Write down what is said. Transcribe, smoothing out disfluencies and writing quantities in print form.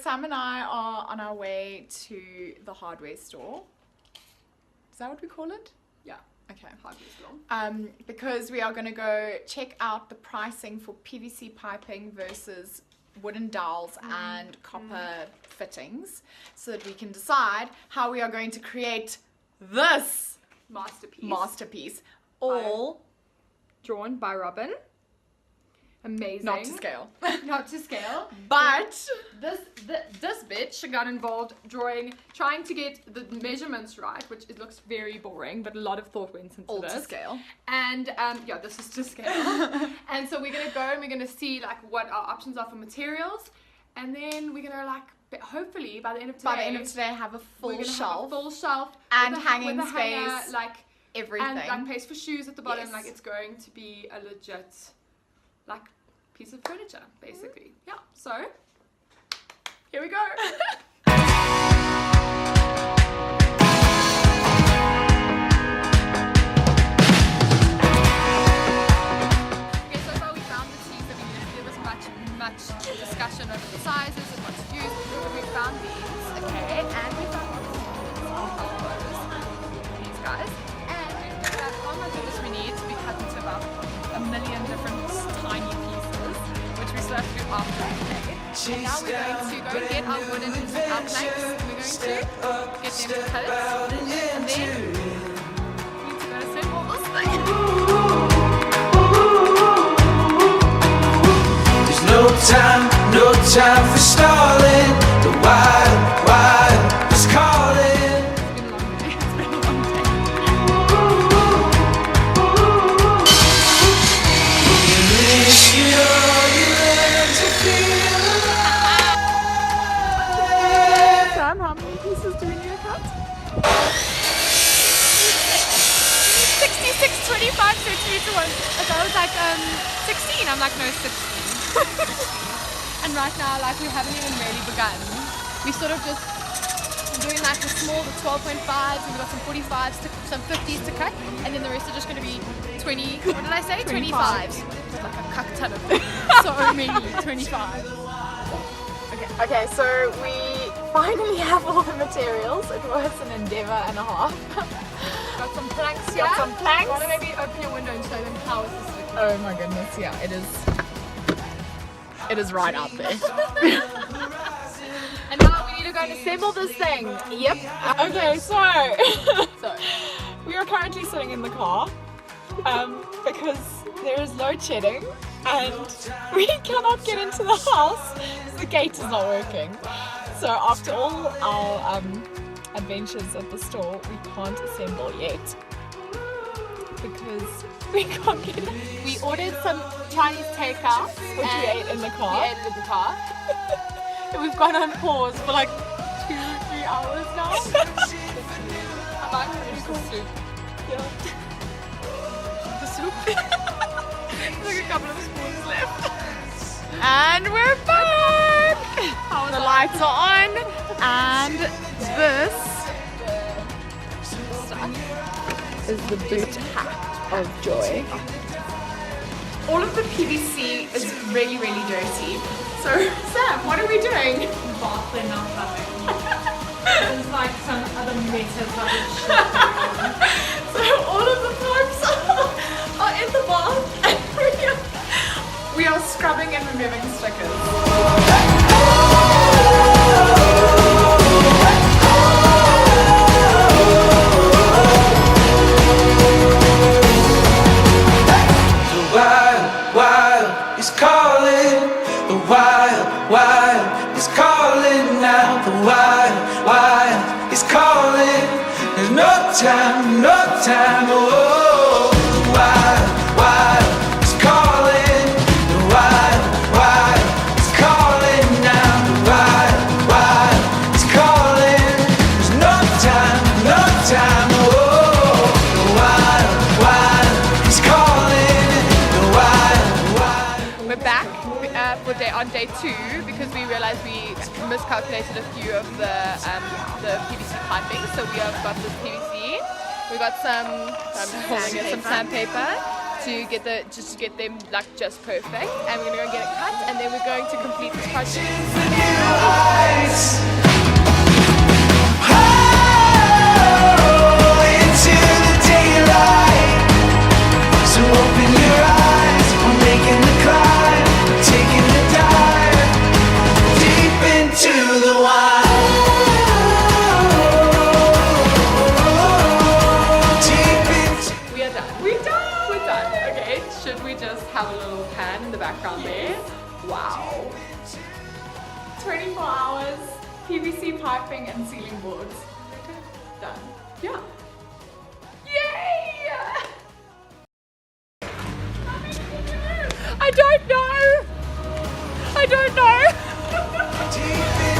Sam and I are on our way to the hardware store. Is that what we call it? Yeah. Okay. Hardware store. Because we are going to go check out the pricing for PVC piping versus wooden dowels and copper fittings, so that we can decide how we are going to create this masterpiece. All drawn by Robyn. Amazing. not to scale. Not to scale. But this bitch got involved trying to get the measurements right, which it looks very boring, but a lot of thought went into all this. to scale. And yeah, this is to scale. And so we're gonna go and we're gonna see like what our options are for materials, and then we're gonna like hopefully by the end of today Have a we're gonna shelf. have a full shelf And with hanging with a hanger, space, like everything. and like place for shoes at the bottom. Yes. Like it's going to be a legit like piece of furniture basically. Yeah, so here we go. Okay, so far we found the teas that we needed. There was much discussion over the sizes and what to use, but we found these, okay, and we found these guys, and we figured out how much of this we need to be cut into about a million different tiny pieces, which we still have to do after we play. And now we're going to go and get our wooden our planks, and we're going to get them to pellets, and then we need to go assemble this thing. There's no time for stalling. The wild is calling. It's been a long day. Risk it all, you learn to feel alive. Sam, how many pieces do we need to cut? 66, 25, 30 to 1. Okay, I was like 16. I'm like, no, 16. And right now, like, we haven't even really begun. We sort of just doing like the small, the 12.5s, and we've got some 45s, some 50s to cut, and then the rest are just going to be 20, what did I say? 25s. Like a cuck ton of them. So many 25s. Okay, so we finally have all the materials. It was an endeavor and a half. Got some planks here. Got some planks. Want to maybe open your window and show them how this is looking? Oh my goodness, yeah, it is. It is right out there. And now we need to go and assemble this thing. Yep. Okay, so we are currently sitting in the car because there is load shedding and we cannot get into the house because the gate is not working. So after all our adventures at the store, we can't assemble yet because we can't get it. We ordered some Chinese takeout, Which we ate in the car. We ate it in the car. And we've gone on pause for like 2-3 hours now. I'm like, finish the soup. Yeah. The soup. There's like a couple of spoons left. And we're back! How was The that? lights are on and this is the boot hat of joy. All of the PVC is really, really dirty. So, Sam, what are we doing? Bathing now, There's like some other methods of shit. So all of the pipes are in the bath and we are scrubbing and removing stickers. Wild is calling. The wild is calling now. The wild is calling. There's no time, oh. The wild is calling. The wild is calling now. The wild is calling. There's no time, oh. The wild is calling. The wild. We're back on day 2 because we realized we miscalculated a few of the PVC piping. So we have got this PVC. We got some sandpaper to get them like just perfect, and we're gonna go get it cut, and then we're going to complete this project. Wow. 24 hours, PVC piping and ceiling boards. Done. Yeah. Yay! I don't know. I don't know. Deep